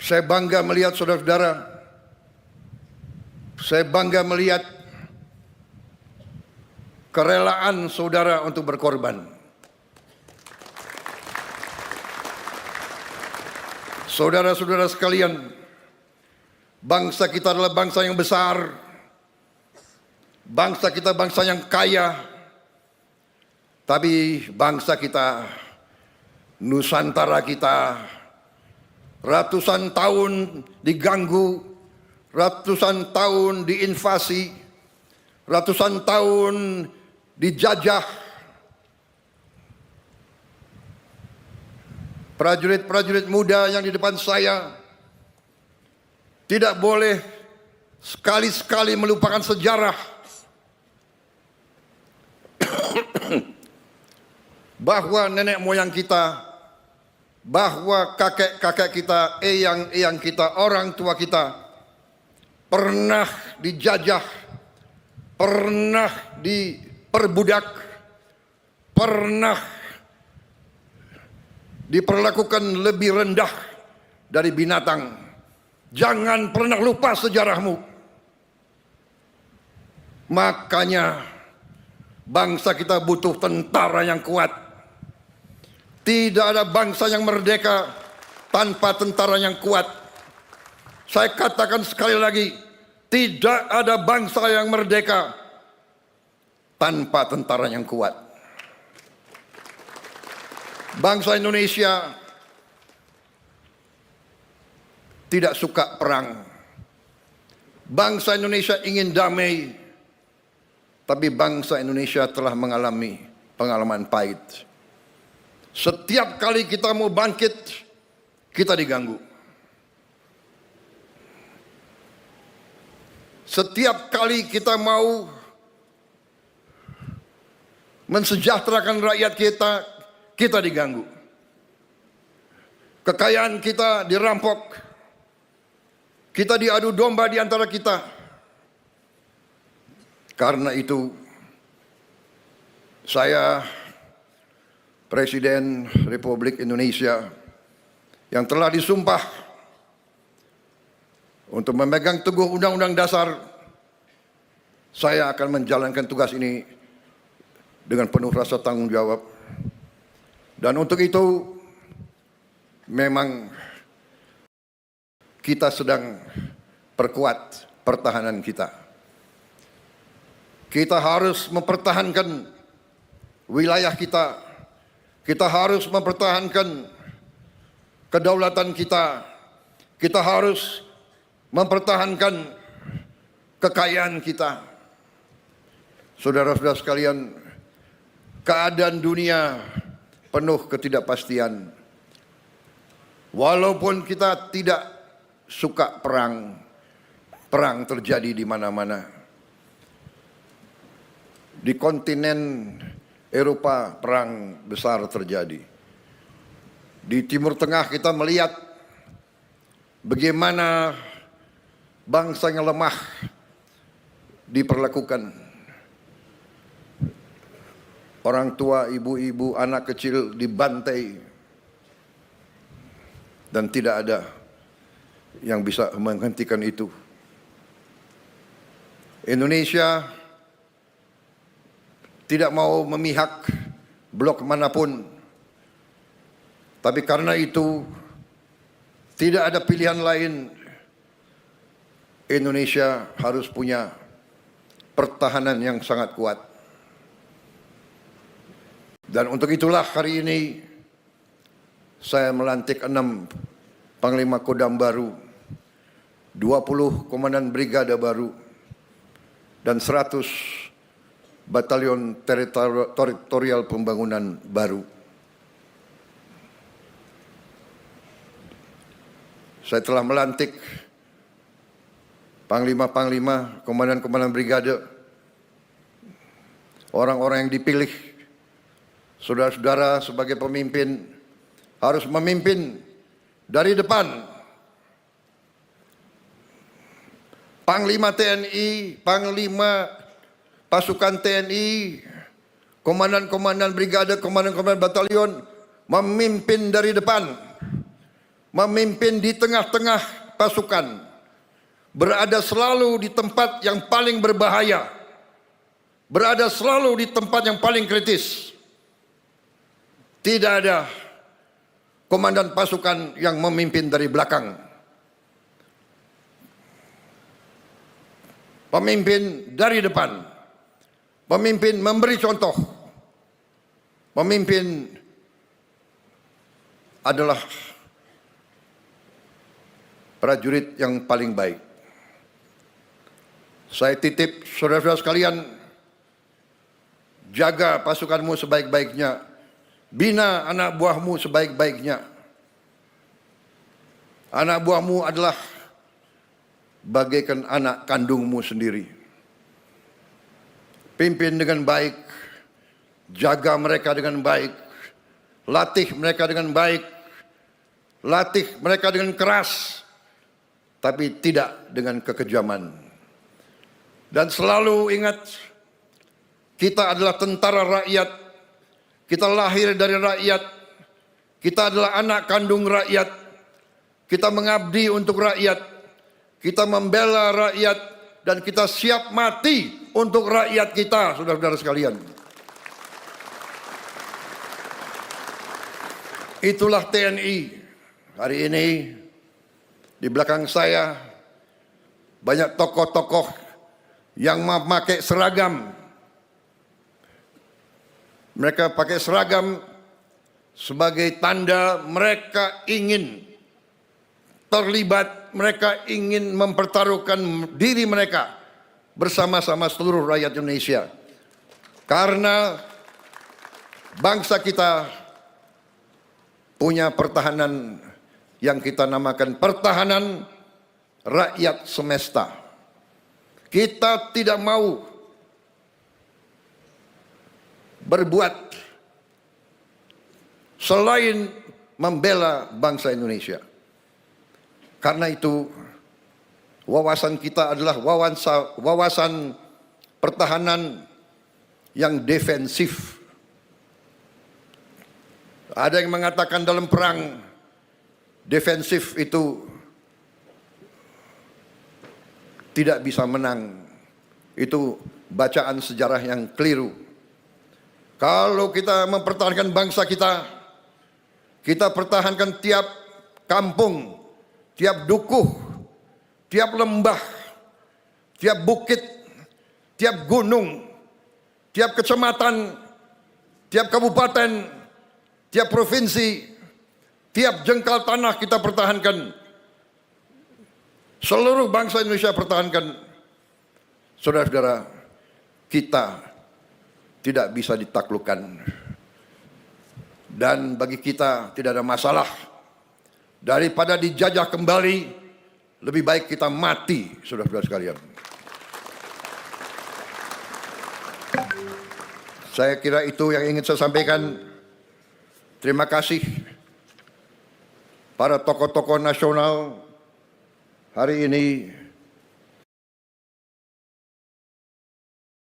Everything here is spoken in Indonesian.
Saya bangga melihat saudara-saudara, saya bangga melihat kerelaan saudara untuk berkorban. Saudara-saudara sekalian, bangsa kita adalah bangsa yang besar, bangsa kita bangsa yang kaya, tapi bangsa kita, Nusantara kita, ratusan tahun diganggu, ratusan tahun diinvasi, ratusan tahun dijajah. Prajurit-prajurit muda yang di depan saya tidak boleh sekali-sekali melupakan sejarah bahwa nenek moyang kita, bahwa kakek-kakek kita, eyang-eyang kita, orang tua kita pernah dijajah, pernah diperbudak, pernah diperlakukan lebih rendah dari binatang. Jangan pernah lupa sejarahmu. Makanya bangsa kita butuh tentara yang kuat. Tidak ada bangsa yang merdeka tanpa tentara yang kuat. Saya katakan sekali lagi, tidak ada bangsa yang merdeka tanpa tentara yang kuat. Bangsa Indonesia tidak suka perang. Bangsa Indonesia ingin damai, tapi bangsa Indonesia telah mengalami pengalaman pahit. Setiap kali kita mau bangkit, kita diganggu. Setiap kali kita mau mensejahterakan rakyat kita, kita diganggu. Kekayaan kita dirampok. Kita diadu domba di antara kita. Karena itu, saya, Presiden Republik Indonesia, yang telah disumpah untuk memegang teguh Undang-Undang Dasar, saya akan menjalankan tugas ini dengan penuh rasa tanggung jawab. Dan untuk itu, memang kita sedang perkuat pertahanan kita. Kita harus mempertahankan wilayah kita. Kita harus mempertahankan kedaulatan kita. Kita harus mempertahankan kekayaan kita. Saudara-saudara sekalian, keadaan dunia penuh ketidakpastian. Walaupun kita tidak suka perang, perang terjadi di mana-mana. Di kontinen Eropa perang besar terjadi. Di Timur Tengah kita melihat bagaimana bangsa yang lemah diperlakukan. Orang tua, ibu-ibu, anak kecil dibantai. Dan tidak ada yang bisa menghentikan itu. Indonesia tidak mau memihak blok manapun. Tapi karena itu, tidak ada pilihan lain. Indonesia harus punya pertahanan yang sangat kuat. Dan untuk itulah hari ini saya melantik 6 Panglima Kodam baru, 20 Komandan Brigade baru, dan 100 Batalion Teritorial Pembangunan baru. Saya telah melantik Panglima-Panglima, Komandan-Komandan Brigade, orang-orang yang dipilih. Saudara-saudara sebagai pemimpin harus memimpin dari depan. Panglima TNI, Panglima Pasukan TNI, komandan-komandan brigade, komandan-komandan batalion memimpin dari depan, memimpin di tengah-tengah pasukan, berada selalu di tempat yang paling berbahaya, berada selalu di tempat yang paling kritis. Tidak ada komandan pasukan yang memimpin dari belakang. Pemimpin dari depan. Pemimpin memberi contoh. Pemimpin adalah prajurit yang paling baik. Saya titip saudara-saudara sekalian, jaga pasukanmu sebaik-baiknya, bina anak buahmu sebaik-baiknya. Anak buahmu adalah bagaikan anak kandungmu sendiri. Pimpin dengan baik, jaga mereka dengan baik, latih mereka dengan baik, latih mereka dengan keras, tapi tidak dengan kekejaman. Dan selalu ingat, kita adalah tentara rakyat, kita lahir dari rakyat, kita adalah anak kandung rakyat, kita mengabdi untuk rakyat, kita membela rakyat, dan kita siap mati untuk rakyat kita, saudara-saudara sekalian. Itulah TNI. Hari ini di belakang saya banyak tokoh-tokoh yang memakai seragam. Mereka pakai seragam sebagai tanda mereka ingin terlibat, mereka ingin mempertaruhkan diri mereka bersama-sama seluruh rakyat Indonesia. Karena bangsa kita punya pertahanan yang kita namakan pertahanan rakyat semesta. Kita tidak mau berbuat selain membela bangsa Indonesia. Karena itu wawasan kita adalah wawasan pertahanan yang defensif. Ada yang mengatakan dalam perang defensif itu tidak bisa menang. Itu bacaan sejarah yang keliru. Kalau kita mempertahankan bangsa kita, kita pertahankan tiap kampung, tiap dukuh, tiap lembah, tiap bukit, tiap gunung, tiap kecamatan, tiap kabupaten, tiap provinsi, tiap jengkal tanah kita pertahankan. Seluruh bangsa Indonesia pertahankan. Saudara-saudara, kita tidak bisa ditaklukkan. Dan bagi kita tidak ada masalah. Daripada dijajah kembali, lebih baik kita mati, saudara-saudara sekalian. Saya kira itu yang ingin saya sampaikan. Terima kasih para tokoh-tokoh nasional hari ini